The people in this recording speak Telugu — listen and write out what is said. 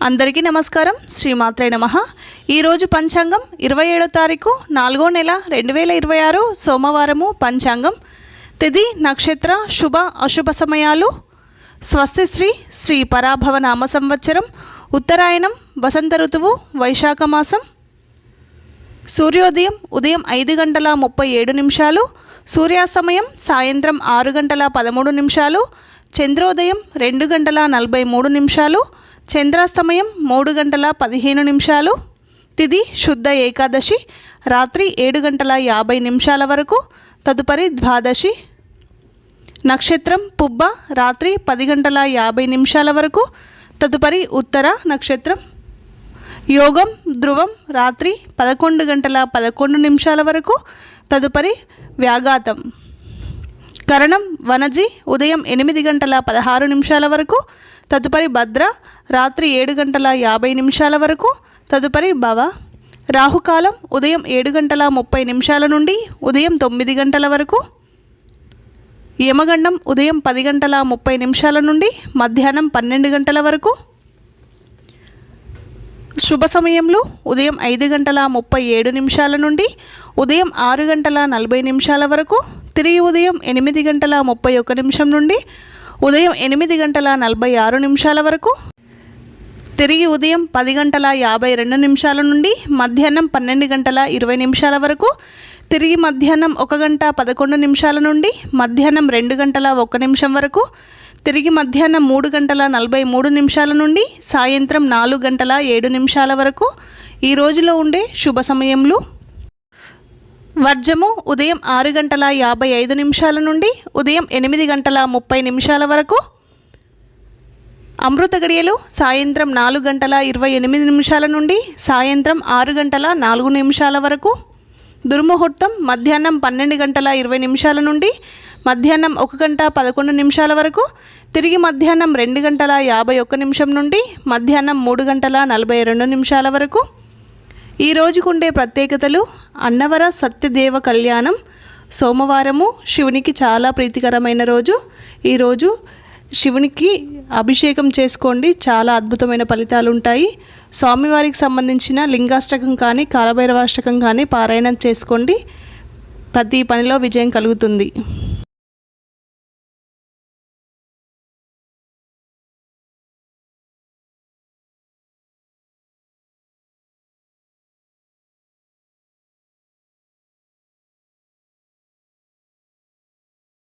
అందరికీ నమస్కారం. శ్రీమాత్రే నమః. ఈరోజు పంచాంగం 27వ తారీఖు 4వ నెల 2026 సోమవారము. పంచాంగం తిథి నక్షత్ర శుభ అశుభ సమయాలు. స్వస్తి శ్రీ పరాభవ నామ సంవత్సరం, ఉత్తరాయణం, వసంత ఋతువు, వైశాఖ మాసం. సూర్యోదయం ఉదయం 5:37, సూర్యాస్తమయం సాయంత్రం 6:13, చంద్రోదయం 2:43, చంద్రాస్తమయం 3:15. తిథి శుద్ధ ఏకాదశి రాత్రి 7:50 వరకు, తదుపరి ద్వాదశి. నక్షత్రం పుబ్బ రాత్రి 10:50 వరకు, తదుపరి ఉత్తర నక్షత్రం. యోగం ధ్రువం రాత్రి 11:11 వరకు, తదుపరి వ్యాఘాతం. కరణం వనజి ఉదయం 8:16 వరకు, తదుపరి భద్ర రాత్రి 7:50 వరకు, తదుపరి భవ. రాహుకాలం ఉదయం 7:30 నుండి ఉదయం 9 గంటల వరకు. యమగండం ఉదయం 10:30 నుండి మధ్యాహ్నం 12 గంటల వరకు. శుభ సమయంలో ఉదయం 5:37 నుండి ఉదయం 6:40 వరకు, తిరిగి ఉదయం 8:31 నుండి ఉదయం 8:46 వరకు, తిరిగి ఉదయం 10:52 నుండి మధ్యాహ్నం 12:20 వరకు, తిరిగి మధ్యాహ్నం 1:11 నుండి మధ్యాహ్నం 2:01 వరకు, తిరిగి మధ్యాహ్నం 3:43 నుండి సాయంత్రం 4:07 వరకు. ఈ రోజులో ఉండే శుభ సమయములు: వర్జము ఉదయం 6:55 నుండి ఉదయం 8:30 వరకు. అమృత గడియలు సాయంత్రం 4:28 నుండి సాయంత్రం 6:04 వరకు. దుర్ముహూర్తం మధ్యాహ్నం 12:20 నుండి మధ్యాహ్నం 1:11 వరకు, తిరిగి మధ్యాహ్నం 2:51 నుండి మధ్యాహ్నం 3:42 వరకు. ఈ రోజుకుండే ప్రత్యేకతలు: అన్నవర సత్యదేవ కళ్యాణం, సోమవారము, శివునికి చాలా ప్రీతికరమైన రోజు. ఈరోజు శివునికి అభిషేకం చేసుకోండి, చాలా అద్భుతమైన ఫలితాలు ఉంటాయి. స్వామివారికి సంబంధించిన లింగాష్టకం కానీ కాలభైరవాష్టకం కానీ పారాయణం చేసుకోండి, ప్రతి పనిలో విజయం కలుగుతుంది.